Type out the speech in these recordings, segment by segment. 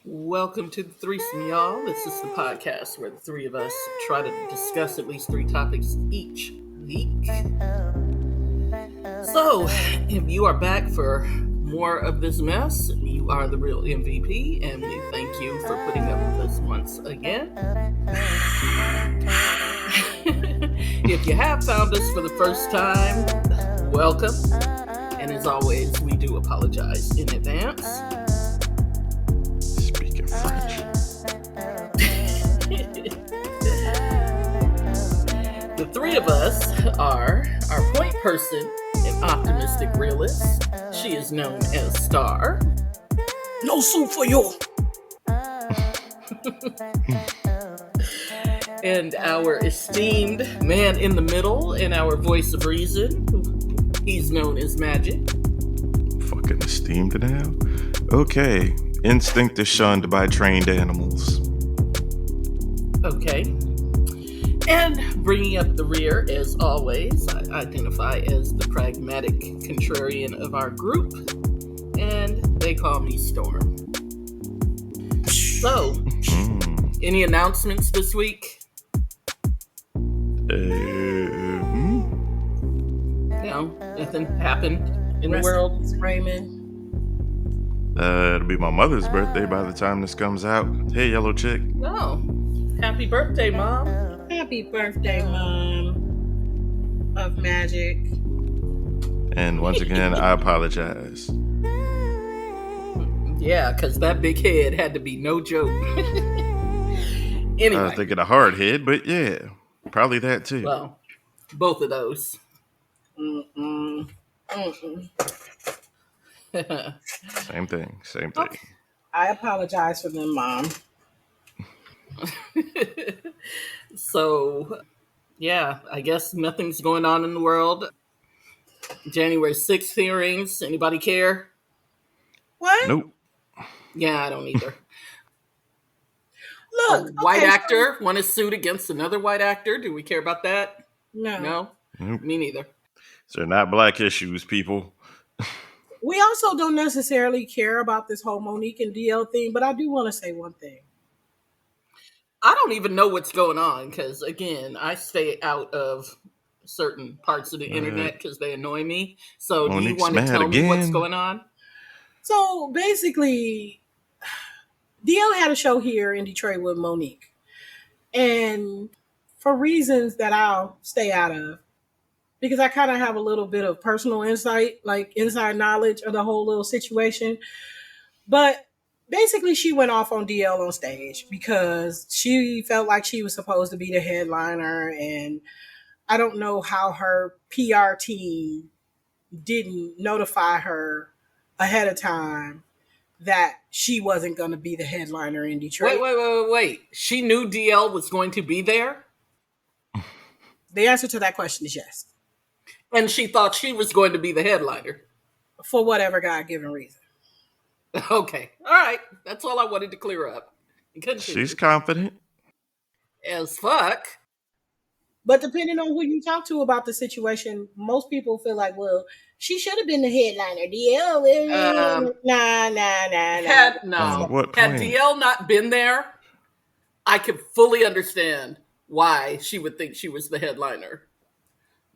Welcome to the threesome, y'all. This is the podcast where the three of us try to discuss at least three topics each week. So, if you are back for more of this mess, you are the real MVP, and we thank you for putting up with us once again. If you have found us for the first time, welcome. And as always, we do apologize in advance. Speaking French. The three of us are our point person and optimistic realist. She is known as Star. No soup for you. And our esteemed man in the middle and our voice of reason. He's known as Magic. Fucking esteemed now. Okay. Instinct is shunned by trained animals. Okay. And bringing up the rear, as always, I identify as the pragmatic contrarian of our group, and they call me Storm. So, any announcements this week? No, nothing happened in the world. Raymond. It'll be my mother's birthday by the time this comes out. Hey, yellow chick. Oh, happy birthday, Mom. Happy birthday, Mom of Magic. And once again, I apologize. Yeah, because that big head had to be no joke. Anyway. I was thinking a hard head, but yeah, probably that too. Well, both of those. Same thing. Okay. I apologize for them, Mom. So, yeah, I guess nothing's going on in the world. January 6th hearings. Anybody care? What? Nope. Yeah, I don't either. Look, a white actor won a suit against another white actor. Do we care about that? No. Nope. Me neither. So they're not black issues, people. We also don't necessarily care about this whole Monique and DL thing, but I do want to say one thing. I don't even know what's going on because, again, I stay out of certain parts of the internet because they annoy me. So Monique's do you want to tell me what's going on? So basically, DL had a show here in Detroit with Monique. And for reasons that I'll stay out of, because I kind of have a little bit of personal insight, like inside knowledge of the whole little situation. But basically, she went off on DL on stage because she felt like she was supposed to be the headliner. And I don't know how her PR team didn't notify her ahead of time that she wasn't going to be the headliner in Detroit. Wait. She knew DL was going to be there? The answer to that question is yes. And she thought she was going to be the headliner? For whatever God-given reason. Okay. All right. That's all I wanted to clear up. She's confident. As fuck. But depending on who you talk to about the situation, most people feel like, well, she should have been the headliner. DL, nah. Had DL not been there, I could fully understand why she would think she was the headliner.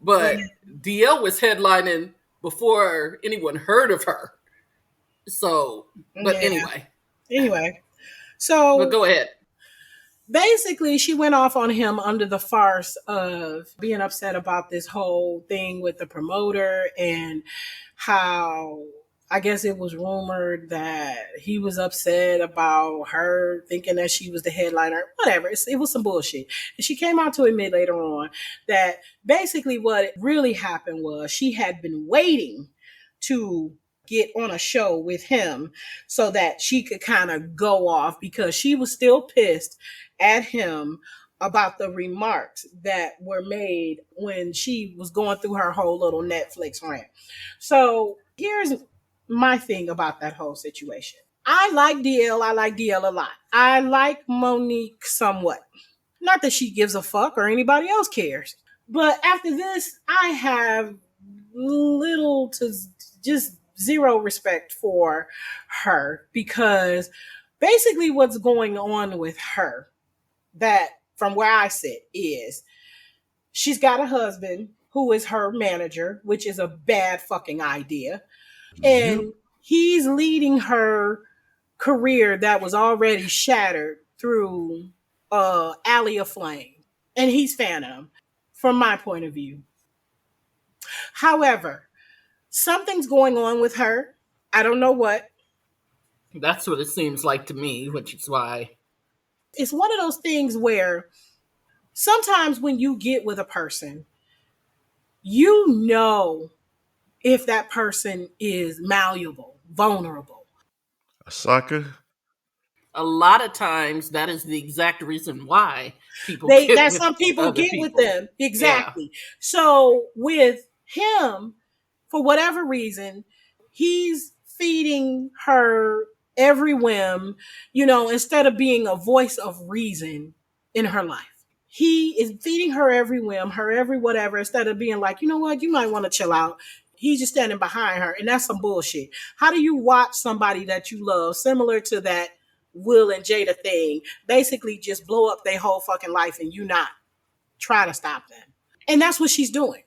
But DL was headlining before anyone heard of her. So, but anyway. So. But go ahead. Basically, she went off on him under the farce of being upset about this whole thing with the promoter and how I guess it was rumored that he was upset about her thinking that she was the headliner. Whatever. It was some bullshit. And she came out to admit later on that basically what really happened was she had been waiting to get on a show with him so that she could kind of go off because she was still pissed at him about the remarks that were made when she was going through her whole little Netflix rant. So here's my thing about that whole situation. I like DL a lot. I like Monique somewhat. Not that she gives a fuck or anybody else cares. But after this, I have little to just zero respect for her because Basically, what's going on with her, that from where I sit, is she's got a husband who is her manager, which is a bad fucking idea. Yep. And he's leading her career that was already shattered through Alley of Flame. And he's fan of him, from my point of view. However, something's going on with her. I don't know what. That's what it seems like to me, which is why. It's one of those things where sometimes when you get with a person, you know if that person is malleable, vulnerable. A sucker. A lot of times, that is the exact reason why people get That with some people other get with people. them. Exactly. Yeah. So with him, for whatever reason, he's feeding her every whim, instead of being a voice of reason in her life. He is feeding her every whim, her every whatever, instead of being like, you know what, you might want to chill out. He's just standing behind her, and that's some bullshit. How do you watch somebody that you love, similar to that Will and Jada thing, basically just blow up their whole fucking life and you not try to stop them? And that's what she's doing.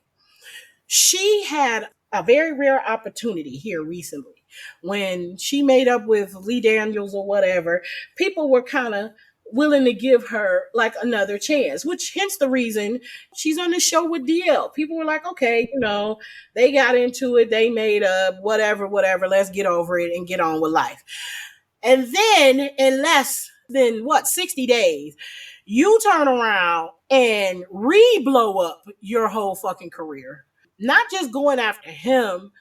She had a very rare opportunity here recently when she made up with Lee Daniels or whatever. People were kind of willing to give her like another chance, which hence the reason she's on the show with DL. People were like, okay, they got into it, they made up, whatever, let's get over it and get on with life. And then in less than 60 days, you turn around and re-blow up your whole fucking career. Not just going after him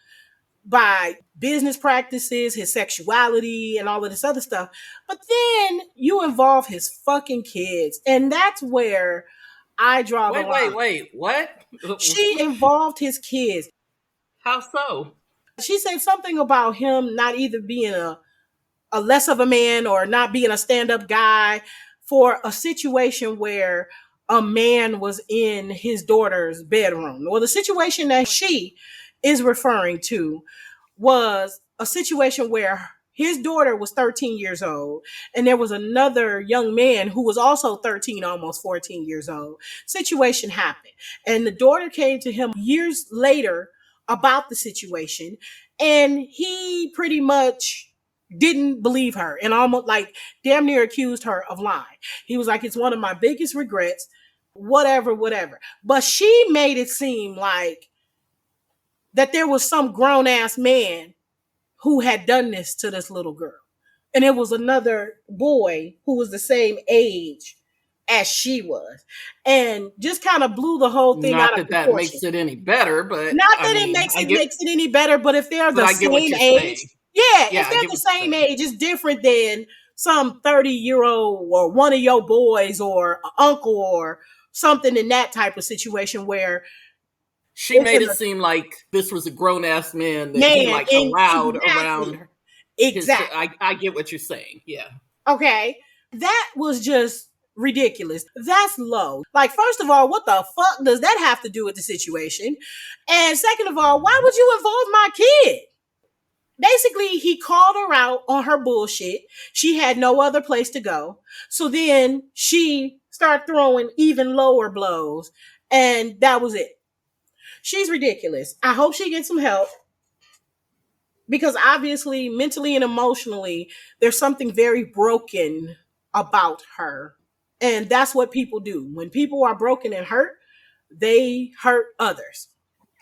by business practices, his sexuality, and all of this other stuff, but then you involve his fucking kids. And that's where I draw the line. Wait, what? She involved his kids. How so? She said something about him not either being a less of a man or not being a stand-up guy for a situation where a man was in his daughter's bedroom. Well, the situation that she is referring to was a situation where his daughter was 13 years old and there was another young man who was also 13, almost 14 years old. Situation happened. And the daughter came to him years later about the situation, and he pretty much didn't believe her and almost like damn near accused her of lying. He was like, it's one of my biggest regrets, whatever. But she made it seem like that there was some grown ass man who had done this to this little girl. And it was another boy who was the same age as she was. And just kind of blew the whole thing out of proportion. Not that makes it any better, but not that it makes it any better, but if they're the same age, if they're the same age, it's different than some 30-year-old or one of your boys or an uncle or something in that type of situation where she made it seem like this was a grown-ass man that he like allowed around her. Exactly. I get what you're saying. Yeah. Okay. That was just ridiculous. That's low. Like, first of all, what the fuck does that have to do with the situation? And second of all, why would you involve my kid? Basically, he called her out on her bullshit. She had no other place to go. So then she started throwing even lower blows. And that was it. She's ridiculous. I hope she gets some help. Because obviously, mentally and emotionally, there's something very broken about her. And that's what people do. When people are broken and hurt, they hurt others.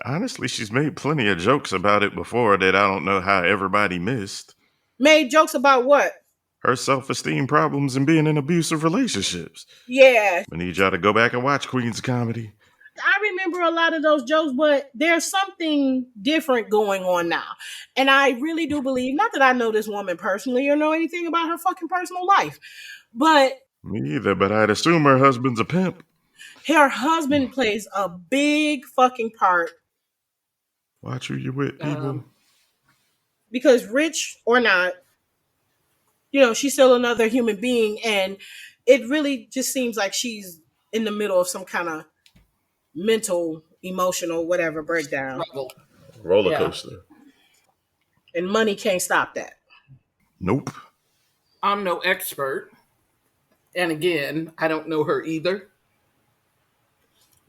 Honestly, she's made plenty of jokes about it before that I don't know how everybody missed. Made jokes about what? Her self-esteem problems and being in abusive relationships. Yeah. I need y'all to go back and watch Queen's Comedy. I remember a lot of those jokes, but there's something different going on now. And I really do believe, not that I know this woman personally or know anything about her fucking personal life, but... Me either, but I'd assume her husband's a pimp. Her husband plays a big fucking part. Watch who you're with, people. Because rich or not, she's still another human being. And it really just seems like she's in the middle of some kind of mental, emotional, whatever breakdown. Roller coaster. And money can't stop that. Nope. I'm no expert. And again, I don't know her either.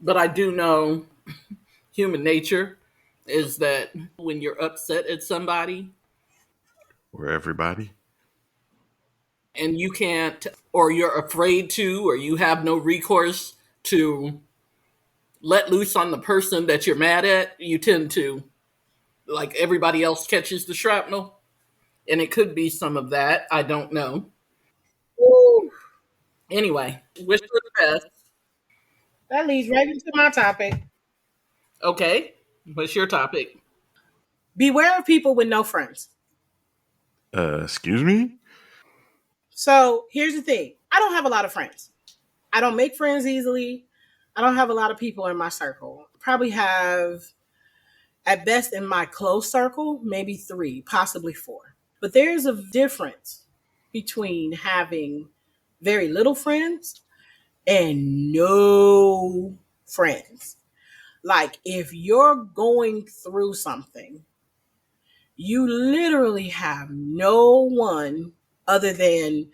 But I do know human nature is that when you're upset at somebody Or everybody. and you can't, or you're afraid to, or you have no recourse to let loose on the person that you're mad at, you tend to, like everybody else catches the shrapnel. And it could be some of that. I don't know. Ooh, Anyway, wish her the best. that leads right into my topic. Okay. What's your topic? Beware of people with no friends. Excuse me? So here's the thing. I don't have a lot of friends. I don't make friends easily. I don't have a lot of people in my circle. Probably have, at best in my close circle, maybe 3, possibly 4. But there's a difference between having very little friends and no friends. Like if you're going through something, you literally have no one other than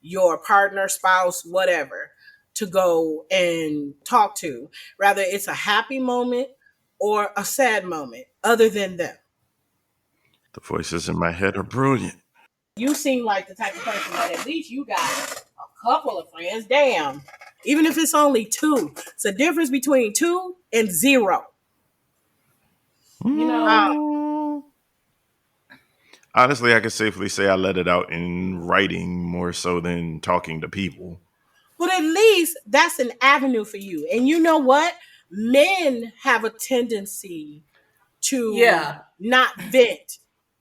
your partner, spouse, whatever, to go and talk to. Rather, it's a happy moment or a sad moment, other than them. The voices in my head are brilliant. You seem like the type of person that at least you got a couple of friends. Damn. Even if it's only 2, it's a difference between 2 and 0. You know, Honestly, I could safely say I let it out in writing more so than talking to people. but at least that's an avenue for you. And you know what? Men have a tendency to Yeah. not vent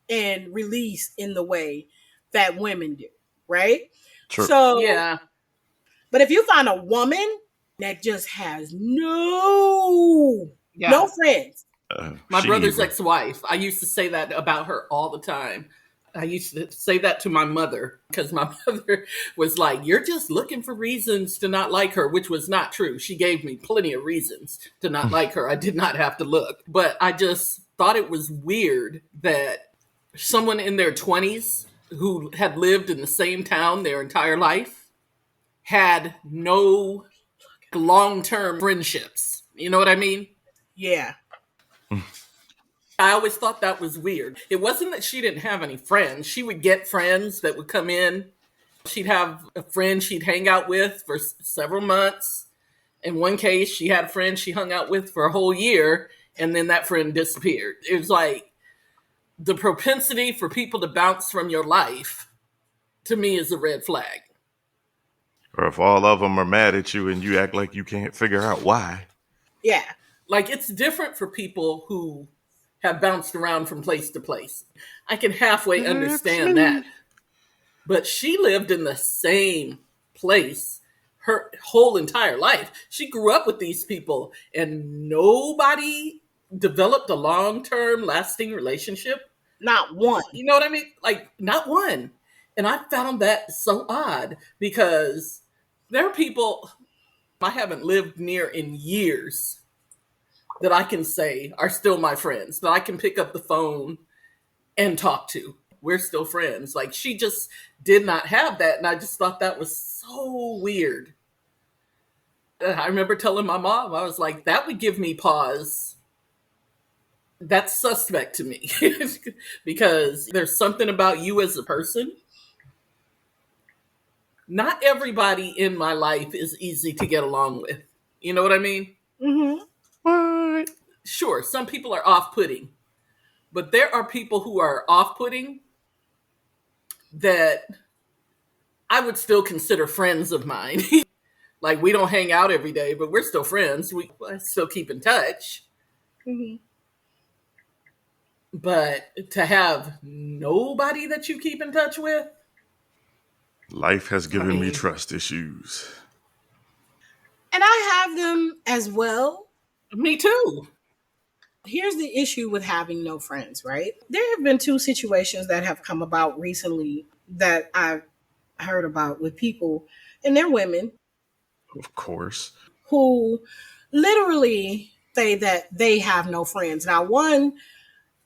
and release in the way that women do, right? True. So, Yeah. but if you find a woman that just has no friends. My brother's ex-wife. I used to say that about her all the time. I used to say that to my mother because my mother was like, "You're just looking for reasons to not like her," which was not true. She gave me plenty of reasons to not like her. I did not have to look. But I just thought it was weird that someone in their 20s who had lived in the same town their entire life had no long-term friendships. You know what I mean? Yeah. I always thought that was weird. It wasn't that she didn't have any friends. She would get friends that would come in. She'd have a friend she'd hang out with for several months. In one case, she had a friend she hung out with for a whole year, and then that friend disappeared. It was like the propensity for people to bounce from your life, to me, is a red flag. Or if all of them are mad at you and you act like you can't figure out why. Yeah. Like, it's different for people who have bounced around from place to place. I can halfway understand that. But she lived in the same place her whole entire life. She grew up with these people and nobody developed a long-term lasting relationship. Not one. You know what I mean? Like, not one. And I found that so odd because there are people I haven't lived near in years that I can say are still my friends, that I can pick up the phone and talk to. We're still friends. Like, she just did not have that. And I just thought that was so weird. I remember telling my mom, I was like, that would give me pause. That's suspect to me because there's something about you as a person. Not everybody in my life is easy to get along with. You know what I mean? Mm-hmm. What? Sure, some people are off-putting, but there are people who are off-putting that I would still consider friends of mine. Like, we don't hang out every day, but we're still friends. We still keep in touch. Mm-hmm. But to have nobody that you keep in touch with, Life has given me trust issues. And I have them as well. Me too. Here's the issue with having no friends, right? There have been 2 situations that have come about recently that I've heard about with people, and they're women. Of course. Who literally say that they have no friends. Now, one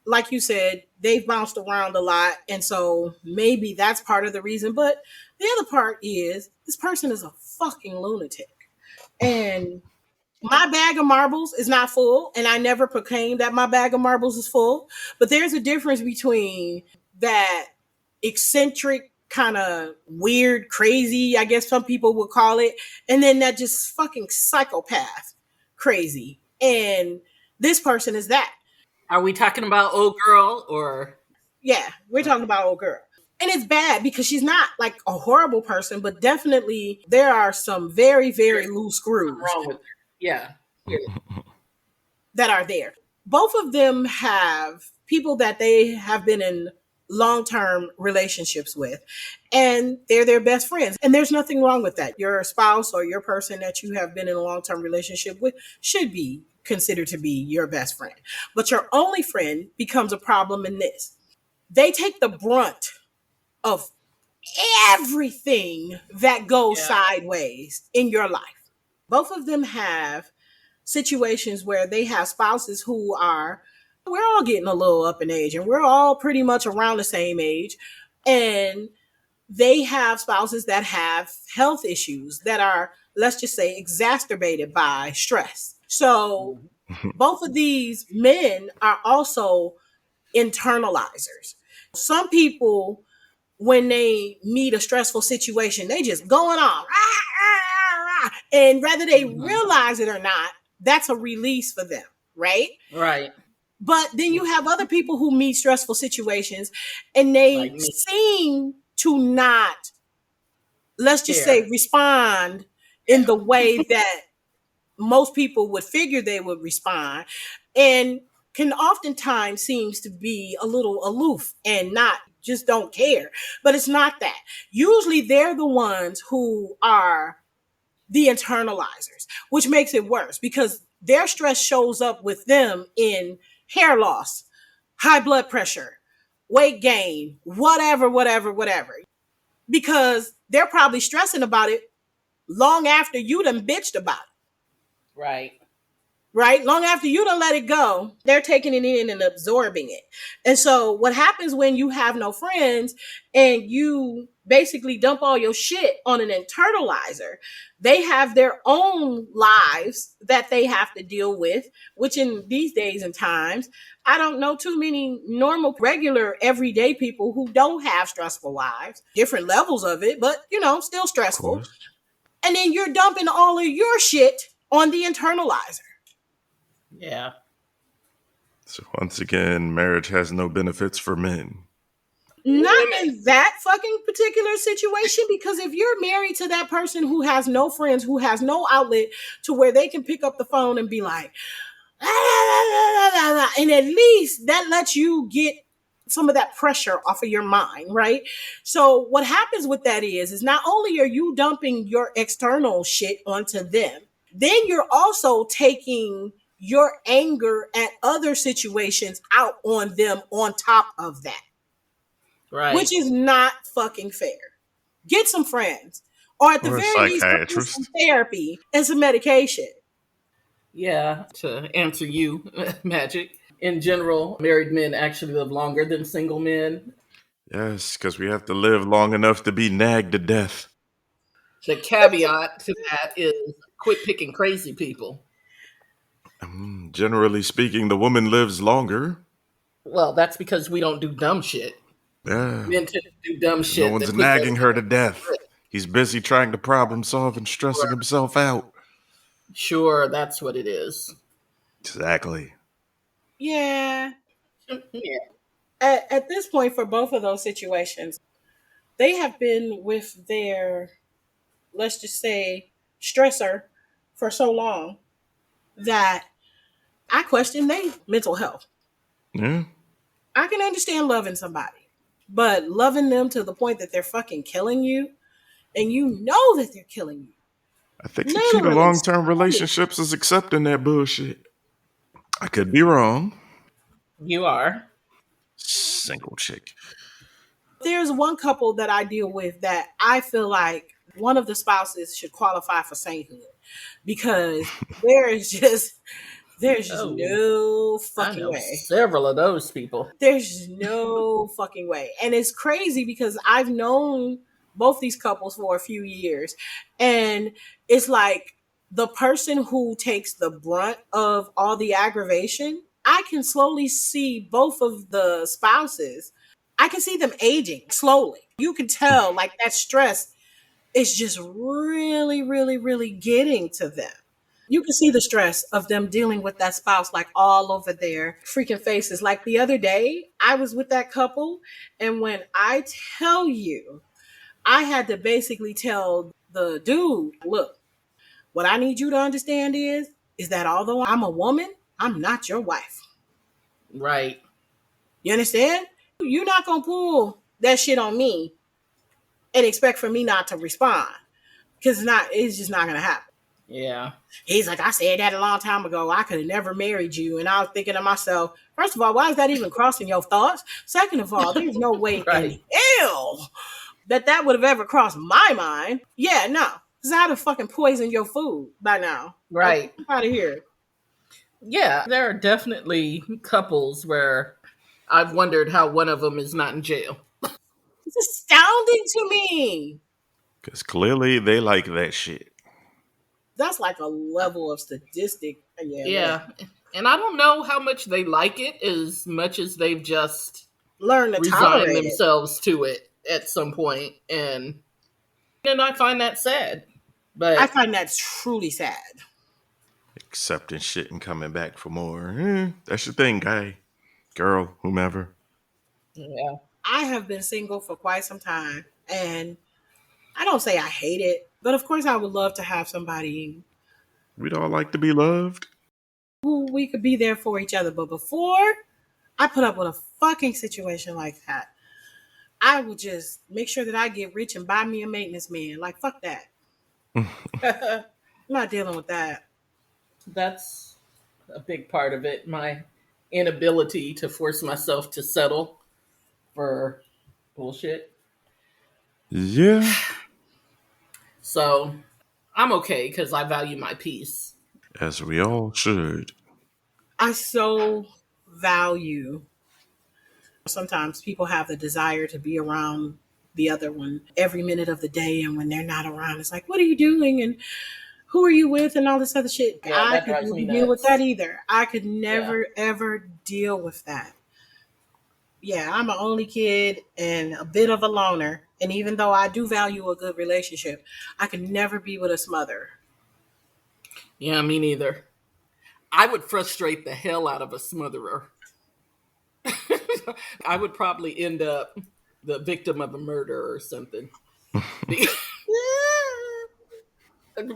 like you said, they've bounced around a lot. And so maybe that's part of the reason. But the other part is this person is a fucking lunatic. And my bag of marbles is not full. And I never proclaim that my bag of marbles is full. But there's a difference between that eccentric, kind of weird, crazy, I guess some people would call it, and then that just fucking psychopath crazy. And this person is that. Are we talking about old girl or? Yeah, we're talking about old girl. And it's bad because she's not like a horrible person, but definitely there are some very, very loose screws wrong with her. Yeah. that are there. Both of them have people that they have been in long-term relationships with, and they're their best friends. And there's nothing wrong with that. Your spouse or your person that you have been in a long-term relationship with should be considered to be your best friend. But your only friend becomes a problem in this. They take the brunt of everything that goes sideways in your life. Both of them have situations where they have spouses who are, we're all getting a little up in age and we're all pretty much around the same age. And they have spouses that have health issues that are, let's just say, exacerbated by stress. So both of these men are also internalizers. Some people, when they meet a stressful situation, they just going on. And whether they realize it or not, that's a release for them, right? Right. But then you have other people who meet stressful situations and they Like me. seem to not, let's just say, respond in the way that most people would figure they would respond, and can oftentimes seems to be a little aloof and not, just don't care. But it's not that. Usually they're the ones who are the internalizers, which makes it worse because their stress shows up with them in hair loss, high blood pressure, weight gain, whatever. Because they're probably stressing about it long after you done bitched about it. Right. Right? Long after you done let it go, they're taking it in and absorbing it. And so what happens when you have no friends and you basically dump all your shit on an internalizer, they have their own lives that they have to deal with, which in these days and times, I don't know too many normal, regular, everyday people who don't have stressful lives, different levels of it, but still stressful. And then you're dumping all of your shit on the internalizer. Yeah. So once again, marriage has no benefits for men. Not in that fucking particular situation, because if you're married to that person who has no friends, who has no outlet to where they can pick up the phone and be like, and at least that lets you get some of that pressure off of your mind, right? So what happens with that is not only are you dumping your external shit onto them, then you're also taking your anger at other situations out on them on top of that. Right. Which is not fucking fair. Get some friends. Or at the very least, get some therapy and some medication. Yeah. To answer you, Magic, in general, married men actually live longer than single men. Yes, because we have to live long enough to be nagged to death. The caveat to that is quit picking crazy people. Generally speaking, the woman lives longer. Well, that's because we don't do dumb shit. Yeah. Men tend to do dumb shit. No one's nagging her to death. He's busy trying to problem solve and stressing himself out. Sure, that's what it is. Exactly. Yeah. At this point, for both of those situations, they have been with their, let's just say, stressor for so long that I question their mental health. Yeah. I can understand loving somebody, but loving them to the point that they're fucking killing you, and you know that they're killing you. I think the key to long-term relationships is accepting that bullshit. I could be wrong. You are. Single chick. There's one couple that I deal with that I feel like one of the spouses should qualify for sainthood, because there is just There's just no I fucking know way. several of those people. There's no fucking way. And it's crazy because I've known both these couples for a few years. And it's like the person who takes the brunt of all the aggravation, I can slowly see both of the spouses. I can see them aging slowly. You can tell like that stress is just really, really, really getting to them. You can see the stress of them dealing with that spouse like all over their freaking faces. Like the other day, I was with that couple, and when I tell you, I had to basically tell the dude, look, what I need you to understand is that although I'm a woman, I'm not your wife. Right. You understand? You're not gonna pull that shit on me and expect for me not to respond. Because it's just not gonna happen. Yeah. He's like, I said that a long time ago. I could have never married you. And I was thinking to myself, first of all, why is that even crossing your thoughts? Second of all, there's no way Right. in hell that would have ever crossed my mind. Yeah, no. Because I'd have fucking poisoned your food by now. Right. Like, out of here. Yeah, there are definitely couples where I've wondered how one of them is not in jail. It's astounding to me. Because clearly they like that shit. That's like a level of statistic. Yeah. And I don't know how much they like it as much as they've just learned to resigned tolerate themselves to it at some point. And I find that sad. But I find that truly sad. Accepting shit and coming back for more. That's your thing, guy, girl, whomever. yeah. I have been single for quite some time, and I don't say I hate it, but of course I would love to have somebody We'd all like to be loved. who we could be there for each other. But before I put up with a fucking situation like that, I would just make sure that I get rich and buy me a maintenance man. Like, fuck that. I'm not dealing with that. That's a big part of it. My inability to force myself to settle for bullshit. Yeah. So I'm okay because I value my peace. As we all should. I so value. Sometimes people have the desire to be around the other one every minute of the day, and when they're not around, it's like, what are you doing? And who are you with? And all this other shit. Yeah, I that drives me couldn't deal with nuts. that either. I could never, ever deal with that. Yeah, I'm an only kid and a bit of a loner. And even though I do value a good relationship, I could never be with a smother. Yeah, me neither. I would frustrate the hell out of a smotherer. I would probably end up the victim of a murder or something.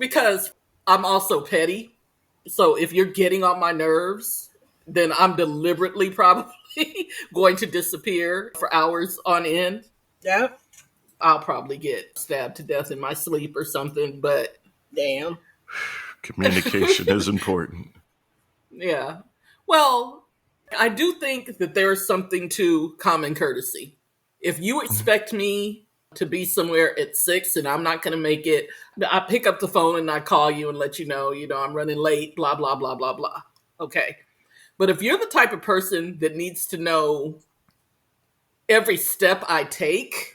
Because I'm also petty. So if you're getting on my nerves, then I'm deliberately probably going to disappear for hours on end. Yep. I'll probably get stabbed to death in my sleep or something, but Damn. Communication is important. yeah. Well, I do think that there is something to common courtesy. If you expect me to be somewhere at 6 and I'm not going to make it, I pick up the phone and I call you and let you know, I'm running late, blah, blah, blah, blah, blah. Okay. But if you're the type of person that needs to know every step I take,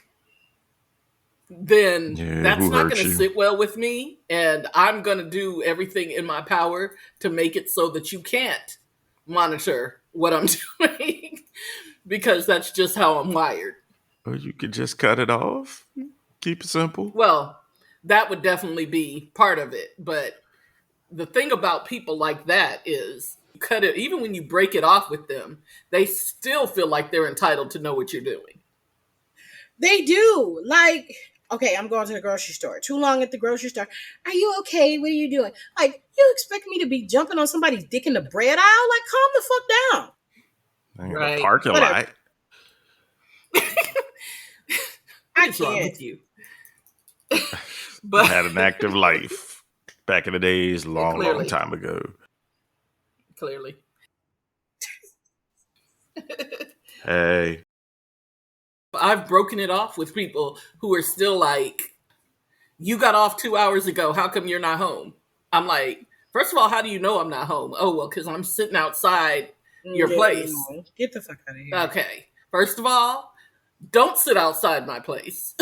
then that's not going to sit well with me. And I'm going to do everything in my power to make it so that you can't monitor what I'm doing because that's just how I'm wired. Or you could just cut it off. Keep it simple. Well, that would definitely be part of it. But the thing about people like that is cut it, even when you break it off with them, they still feel like they're entitled to know what you're doing. They do. Like, okay, I'm going to the grocery store. Too long at the grocery store. Are you okay? What are you doing? Like, you expect me to be jumping on somebody's dick in the bread aisle? Like, calm the fuck down. Right. Parking lot. What's wrong with you? But had an active life back in the days, long time ago. Clearly. Hey. I've broken it off with people who are still like, you got off 2 hours ago. How come you're not home? I'm like, First of all, how do you know I'm not home? Oh, well, because I'm sitting outside your place. No. Get the fuck out of here. Okay. First of all, don't sit outside my place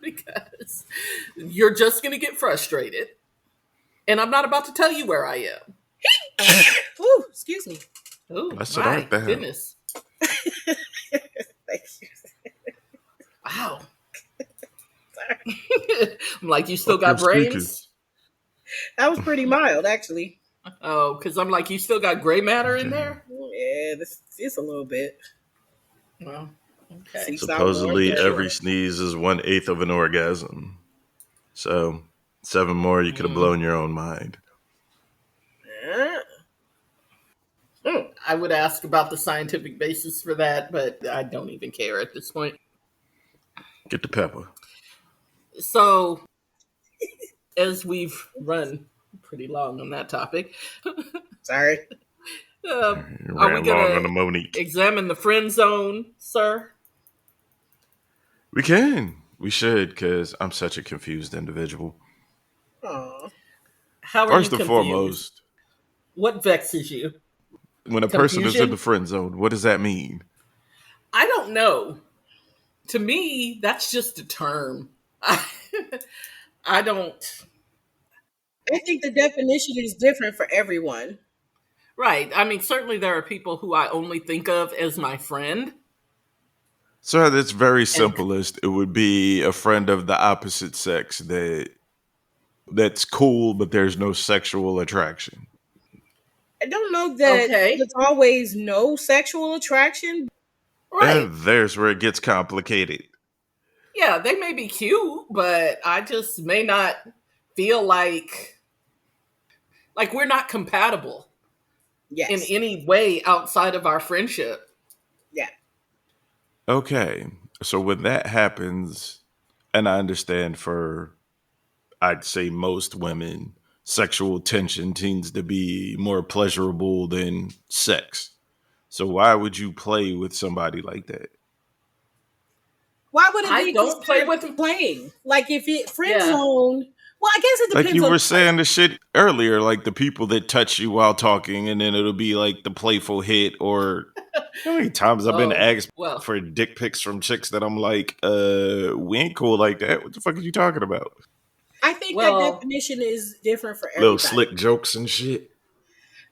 because you're just going to get frustrated. And I'm not about to tell you where I am. Ooh, excuse me. Oh, That's my what I thought. goodness. Thank you. Wow. I'm like, you still got brains? That was pretty mild, actually. Oh, because I'm like, you still got gray matter in there? Yeah, it's a little bit. Well, okay. Supposedly, every sneeze is 1/8 of an orgasm. So, 7 more, you could have blown your own mind. I would ask about the scientific basis for that, but I don't even care at this point. Get the pepper. So, as we've run pretty long on that topic, sorry. Are we going to examine the friend zone, sir? We can. We should, because I'm such a confused individual. Aww. How are First you and confused? foremost, what vexes you? When a person is in the friend zone, what does that mean? I don't know. To me, that's just a term. I don't. I think the definition is different for everyone. Right. I mean, certainly there are people who I only think of as my friend. So that's very simplest. It would be a friend of the opposite sex that's cool, but there's no sexual attraction. I don't know that there's always no sexual attraction. Right. And there's where it gets complicated. Yeah, they may be cute, but I just may not feel like we're not compatible in any way outside of our friendship. Yeah. Okay. So when that happens, and I understand I'd say most women, sexual tension tends to be more pleasurable than sex. So why would you play with somebody like that? Why would it be? I don't play with them playing. Like if it friend zone. Well, I guess it depends. Like you were saying the shit earlier, like the people that touch you while talking, and then it'll be like the playful hit. Or how many times I've been asked for dick pics from chicks that I'm like, we ain't cool like that. What the fuck are you talking about? I think that definition is different for everybody. Little slick jokes and shit.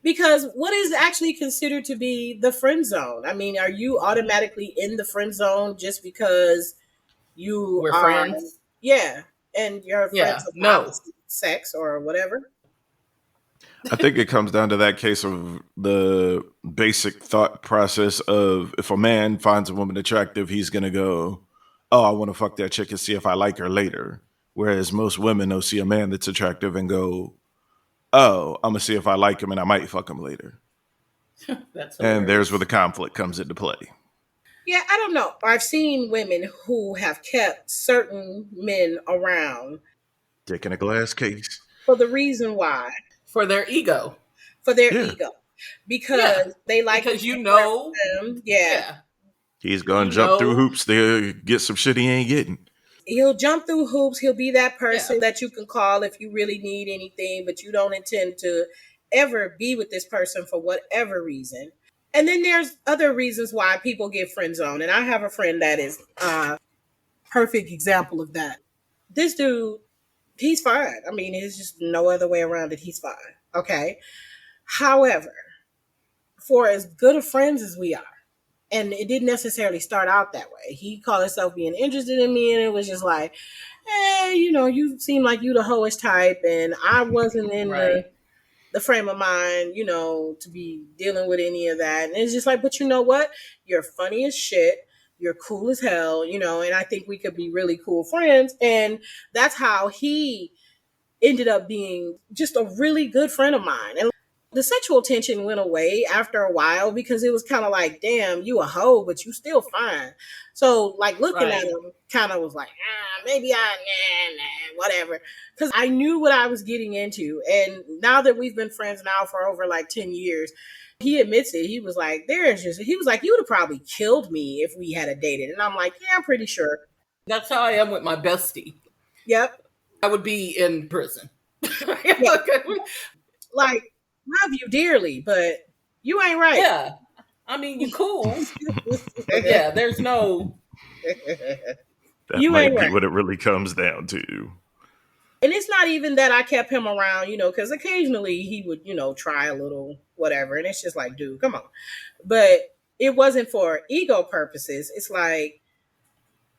Because what is actually considered to be the friend zone? I mean, are you automatically in the friend zone just because we're friends? Yeah. And you're friends of opposite sex or whatever? I think it comes down to that case of the basic thought process of if a man finds a woman attractive, he's going to go, oh, I want to fuck that chick and see if I like her later. Whereas most women will see a man that's attractive and go, oh, I'm going to see if I like him and I might fuck him later. And there's where the conflict comes into play. Yeah, I don't know. I've seen women who have kept certain men around. Dick in a glass case. For the reason why. For their ego. For their ego. Because they like because you know them. Yeah. He's going to jump through hoops to get some shit he ain't getting. He'll jump through hoops. He'll be that person that you can call if you really need anything, but you don't intend to ever be with this person for whatever reason. And then there's other reasons why people get friend zoned. And I have a friend that is a perfect example of that. This dude, he's fine. I mean, there's just no other way around it. He's fine. Okay. However, for as good of friends as we are, and it didn't necessarily start out that way. He called himself being interested in me, and it was just like, you seem like you the hoish type, and I wasn't in the frame of mind, to be dealing with any of that. And it's just like, but you know what? You're funny as shit. You're cool as hell, and I think we could be really cool friends. And that's how he ended up being just a really good friend of mine. And the sexual tension went away after a while because it was kind of like, damn, you a hoe, but you still fine. So like looking at him kind of was like, maybe whatever. Because I knew what I was getting into. And now that we've been friends now for over like 10 years, he admits it. He was like, you would have probably killed me if we had a dated. And I'm like, yeah, I'm pretty sure. That's how I am with my bestie. Yep. I would be in prison. Yeah. Like, love you dearly, but you ain't right. Yeah. I mean, you cool. But yeah, there's no. That You might ain't be right. what it really comes down to. And it's not even that I kept him around, because occasionally he would, try a little whatever. And it's just like, dude, come on. But it wasn't for ego purposes. It's like,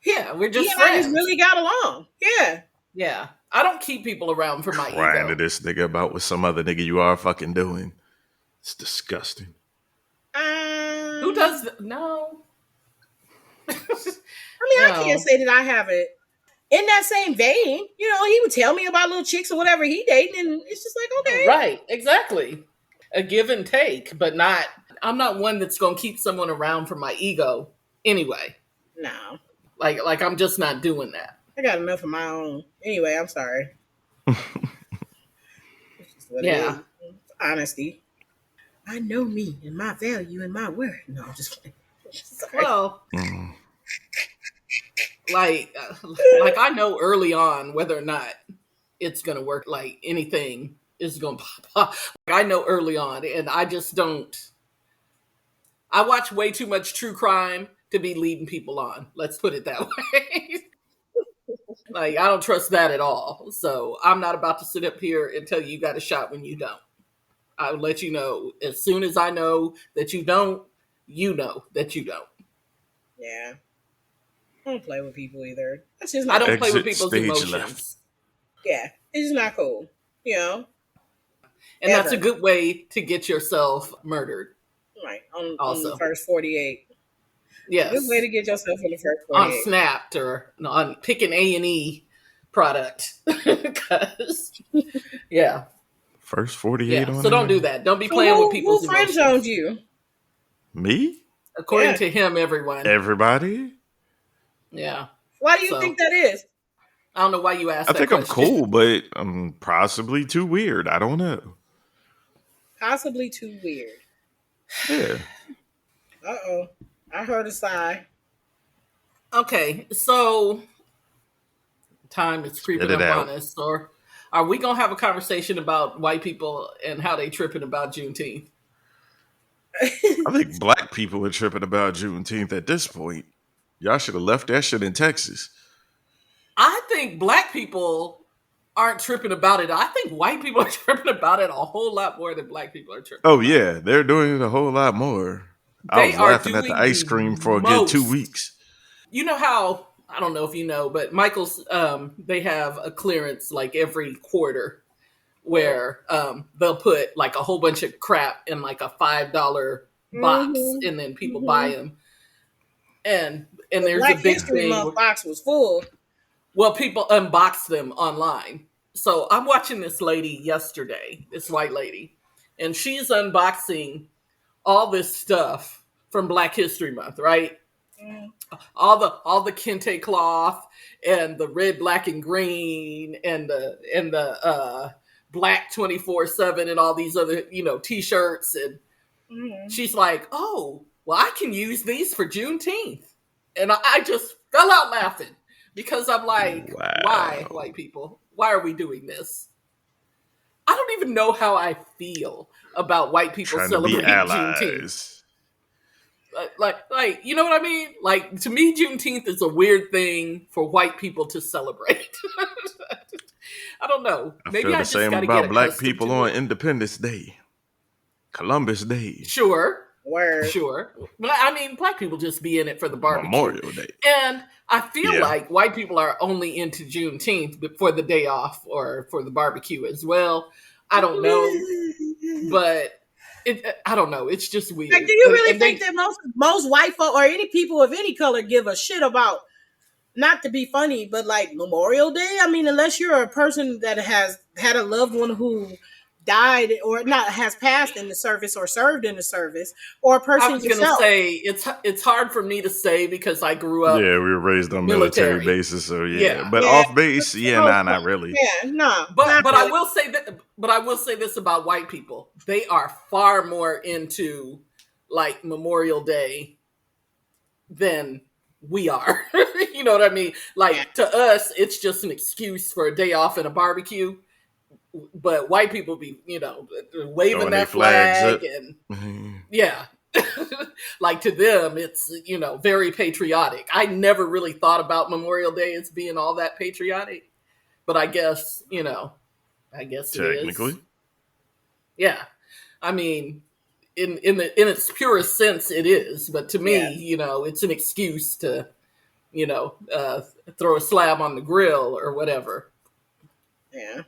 Yeah, we're he just and I just friends. really got along. Yeah. Yeah. I don't keep people around for my Crying to ego. this nigga about what some other nigga you are fucking doing. It's disgusting. Who does no? I mean, I can't say that I haven't. In that same vein, he would tell me about little chicks or whatever he dating, and it's just like, okay. Right, exactly. A give and take, but not. I'm not one that's going to keep someone around for my ego anyway. No. Like I'm just not doing that. I got enough of my own. Anyway, I'm sorry. It's just what it is. Honesty. I know me and my value and my worth. No, I'm just kidding. Well, like I know early on whether or not it's gonna work. Like anything is gonna pop up. Like, I know early on, and I just don't. I watch way too much true crime to be leading people on. Let's put it that way. Like I don't trust that at all. So I'm not about to sit up here and tell you got a shot when you don't. I'll let you know as soon as I know that you don't. You know that you don't. Yeah. I don't play with people either. That's just I not don't play with Exit people's stage emotions. left. Yeah. It's just not cool. And Ever. that's a good way to get yourself murdered. Right. On the first 48. Yes. Good way to get yourself on the first 48. On Snapped or on pick an A&E product. Because, yeah. First 48 on So don't there? do that. Don't be playing with people's who friend emotions. zoned you? Me? According to him, everyone. Everybody? Yeah. Why do you think that is? I don't know why you asked I that think question. I'm cool, but I'm possibly too weird. I don't know. Possibly too weird. Yeah. Uh-oh. I heard a sigh. Okay, so time is creeping up on us. Or are we going to have a conversation about white people and how they tripping about Juneteenth? I think black people are tripping about Juneteenth at this point. Y'all should have left that shit in Texas. I think black people aren't tripping about it. I think white people are tripping about it a whole lot more than black people are tripping Oh, about yeah. They're doing it a whole lot more. I was laughing at the ice cream for a good 2 weeks. You know how, I don't know if you know, but Michael's, they have a clearance like every quarter where they'll put like a whole bunch of crap in like a $5 box and then people buy them. And there's Black a big History thing. Month box was full. Well, people unbox them online. So I'm watching this lady yesterday, this white lady, and she's unboxing all this stuff from Black History Month, right? All the kente cloth and the red, black, and green and the black 24/7 and all these other t-shirts, and she's like, oh, well, I can use these for Juneteenth, and I just fell out laughing because I'm like, why, white people? Why are we doing this? I don't even know how I feel about white people celebrating Juneteenth. Like, you know what I mean? Like, to me, Juneteenth is a weird thing for white people to celebrate. I don't know. Maybe I feel the same about black people on Independence Day, Columbus Day. Sure. Word. Sure. But I mean, black people just be in it for the barbecue. Memorial Day. And I feel like white people are only into Juneteenth for the day off or for the barbecue as well. I don't know. But I don't know. It's just weird. Like, do you really think that most white folk or any people of any color give a shit about, not to be funny, but like Memorial Day? I mean, unless you're a person that has had a loved one who died or not has passed in the service or served in the service, or a person I was going to say it's hard for me to say because I grew up. Yeah, we were raised on military bases, so but off base, not really. Yeah, no. But really. I will say that. But I will say this about white people: they are far more into like Memorial Day than we are. You know what I mean? Like to us, it's just an excuse for a day off and a barbecue. but white people be, waving Throwing that flags flag up. and yeah. Like to them, it's, very patriotic. I never really thought about Memorial Day as being all that patriotic, but I guess, I guess it is. Technically. Yeah. I mean, in its purest sense, it is. But to me, it's an excuse to, throw a slab on the grill or whatever. Yeah.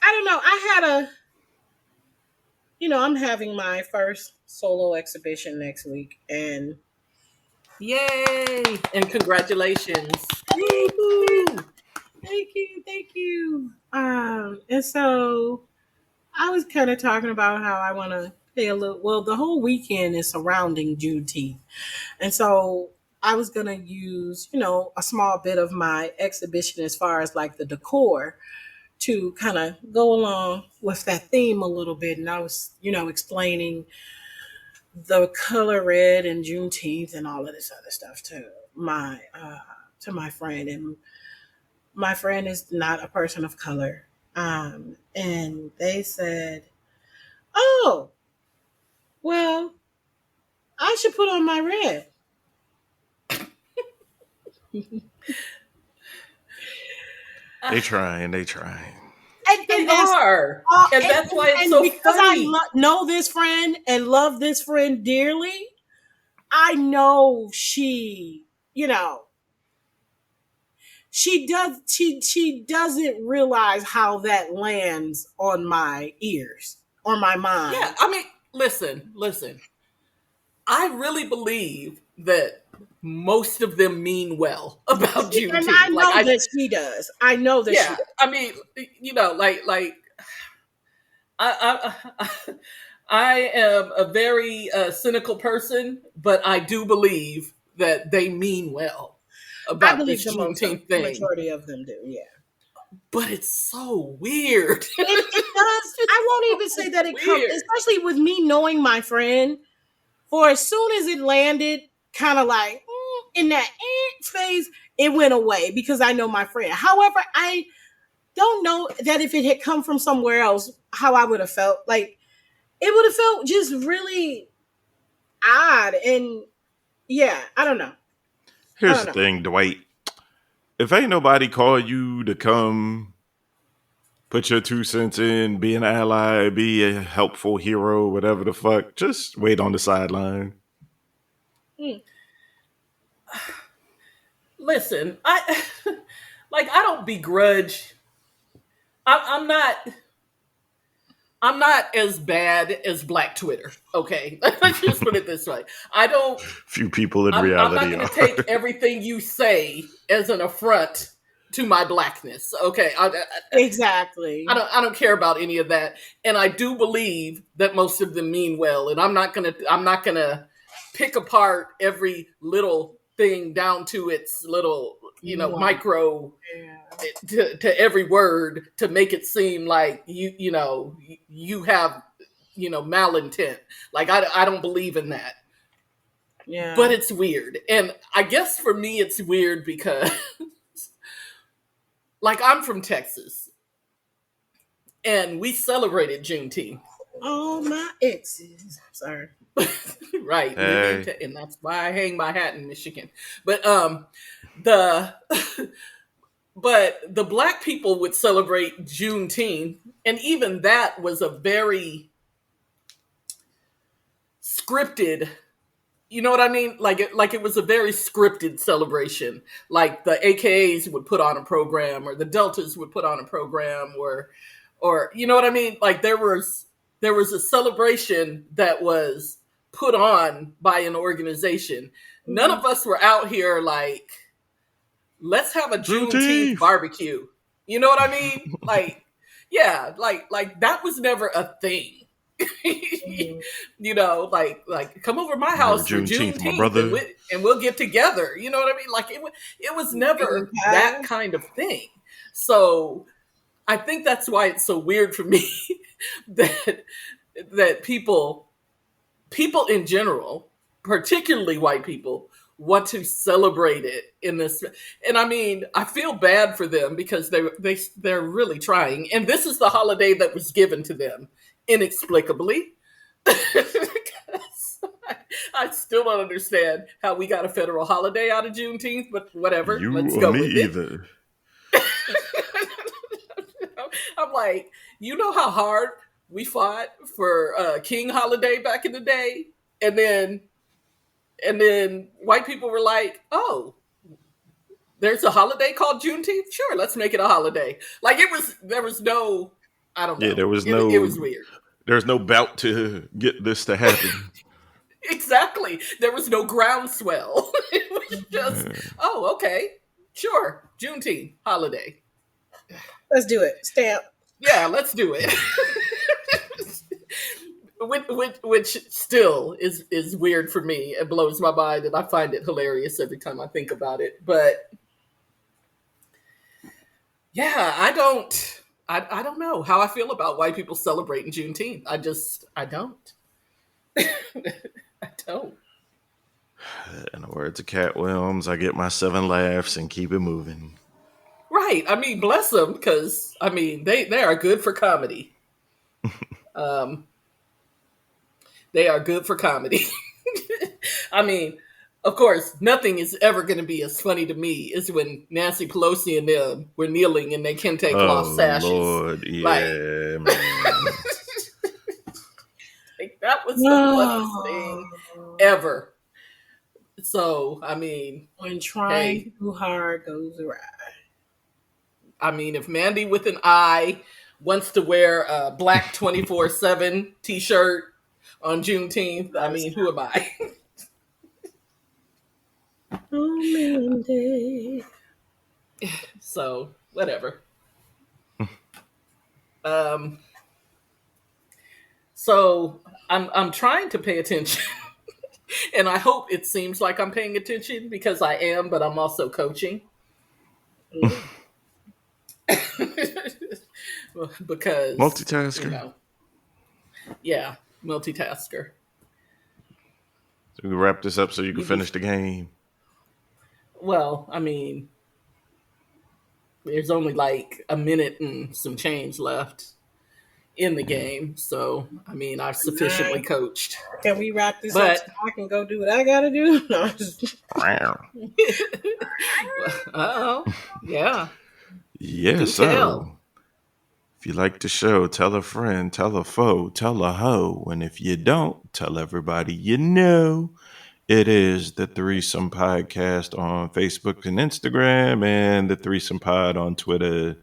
I don't know. I'm having my first solo exhibition next week, and yay! And congratulations. Thank you. And so I was kind of talking about how I want to pay a little. Well, the whole weekend is surrounding Juneteenth, and so I was gonna use, a small bit of my exhibition as far as like the decor to kind of go along with that theme a little bit. And I was, explaining the color red and Juneteenth and all of this other stuff to my friend, and my friend is not a person of color. And they said, "Oh, well, I should put on my red." They trying. And They that's are. And that's why it's and so because funny. I know this friend and love this friend dearly, I know she, she doesn't realize how that lands on my ears or my mind. Yeah, I mean, listen. I really believe that most of them mean well about Juneteenth. And I know that she does. I know that she does. I mean, I I am a very cynical person, but I do believe that they mean well about this Juneteenth thing. The majority of them do, yeah. But it's so weird. It does. I won't even say that it comes, especially with me knowing my friend. For as soon as it landed, kind of like in that phase, it went away because I know my friend. However, I don't know that if it had come from somewhere else, how I would have felt. Like, it would have felt just really odd. And yeah, I don't know. Here's the thing, Dwight. If ain't nobody call you to come put your 2 cents in, be an ally, be a helpful hero, whatever the fuck, just wait on the sideline. Listen, I don't begrudge. I'm not as bad as Black Twitter. Okay, let's just put it this way. I don't. Few people in reality. I'm not going to take everything you say as an affront to my blackness. Okay, exactly. I don't care about any of that, and I do believe that most of them mean well. And I'm not gonna pick apart every little thing down to its little, micro to every word to make it seem like you have malintent. Like I don't believe in that. Yeah. But it's weird. And I guess for me it's weird because like I'm from Texas and we celebrated Juneteenth. Oh, my exes. Sorry. Right. Hey. And that's why I hang my hat in Michigan. But the Black people would celebrate Juneteenth, and even that was a very scripted, you know what I mean? Like it was a very scripted celebration. Like the AKAs would put on a program, or the Deltas would put on a program, or you know what I mean? Like there was a celebration that was put on by an organization. Mm-hmm. None of us were out here like, let's have a Juneteenth barbecue. You know what I mean? Like, yeah, like that was never a thing. Mm-hmm. like come over my house for Juneteenth, my brother. and we'll get together. You know what I mean? Like it was never that kind of thing. So I think that's why it's so weird for me that people in general, particularly white people, want to celebrate it in this. And I mean, I feel bad for them because they're really trying. And this is the holiday that was given to them inexplicably. I still don't understand how we got a federal holiday out of Juneteenth, but whatever. Let's go with it. I'm like, you know how hard we fought for King holiday back in the day, and then white people were like, oh, there's a holiday called Juneteenth? Sure, let's make it a holiday. Like there was no, I don't know. Yeah, there was it was weird. There's no bout to get this to happen. Exactly. There was no groundswell. It was just, oh, okay, sure, Juneteenth holiday. Let's do it. Stamp. Yeah, let's do it. Which still is weird for me. It blows my mind, and I find it hilarious every time I think about it. But yeah, I don't know how I feel about white people celebrating Juneteenth. I don't. I don't. In the words of Cat Williams, I get my 7 laughs and keep it moving. Right. I mean, bless them, because I mean they are good for comedy. They are good for comedy. I mean, of course, nothing is ever going to be as funny to me as when Nancy Pelosi and them were kneeling in their kente cloth sashes. Lord, yeah, man. Like, that was the funniest thing ever. So, I mean, when trying too hard goes awry. I mean, if Mandy with an I wants to wear a black 24/7 t-shirt on Juneteenth, I mean, who am I? Oh, Mandy. So, whatever. So I'm trying to pay attention. And I hope it seems like I'm paying attention, because I am, but I'm also coaching. Because multitasker. Yeah, multitasker. So we can wrap this up so you can finish the game. Well, I mean, there's only like a minute and some change left in the game, so I mean, I've sufficiently coached. Can we wrap this up so I can go do what I gotta do? No. Uh-oh. Yeah. Yeah, so if you like the show, tell a friend, tell a foe, tell a hoe, and if you don't, tell everybody you know. It is the Threesome Podcast on Facebook and Instagram, and the Threesome Pod on Twitter,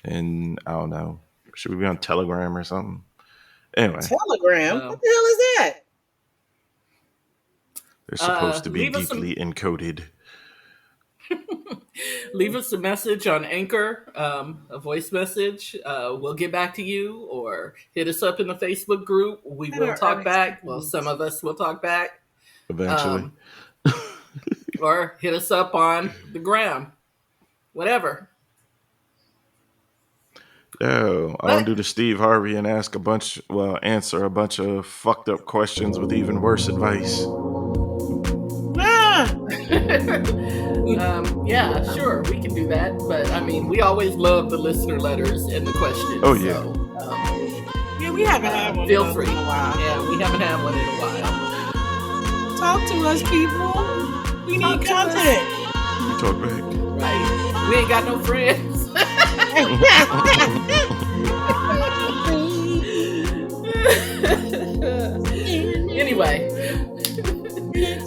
and I don't know, should we be on Telegram or something? Anyway. Telegram? What the hell is that? They're supposed to be deeply encoded. Leave us a message on Anchor, a voice message. We'll get back to you, or hit us up in the Facebook group. We will talk back. Well, some of us will talk back. Eventually. Or hit us up on the gram. Whatever. Oh, I want to do the Steve Harvey and answer a bunch of fucked up questions with even worse advice. Yeah, sure, we can do that. But I mean, we always love the listener letters and the questions. Oh yeah. So, yeah, we haven't had one. Feel free. In a while. Yeah, we haven't had one in a while. Talk to us, people. We need content. You talk back. Right. We ain't got no friends. Anyway,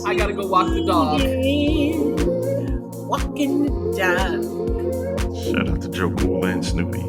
I gotta go walk the dog. Walking the dog. Shout out to Joe Cool and Snoopy.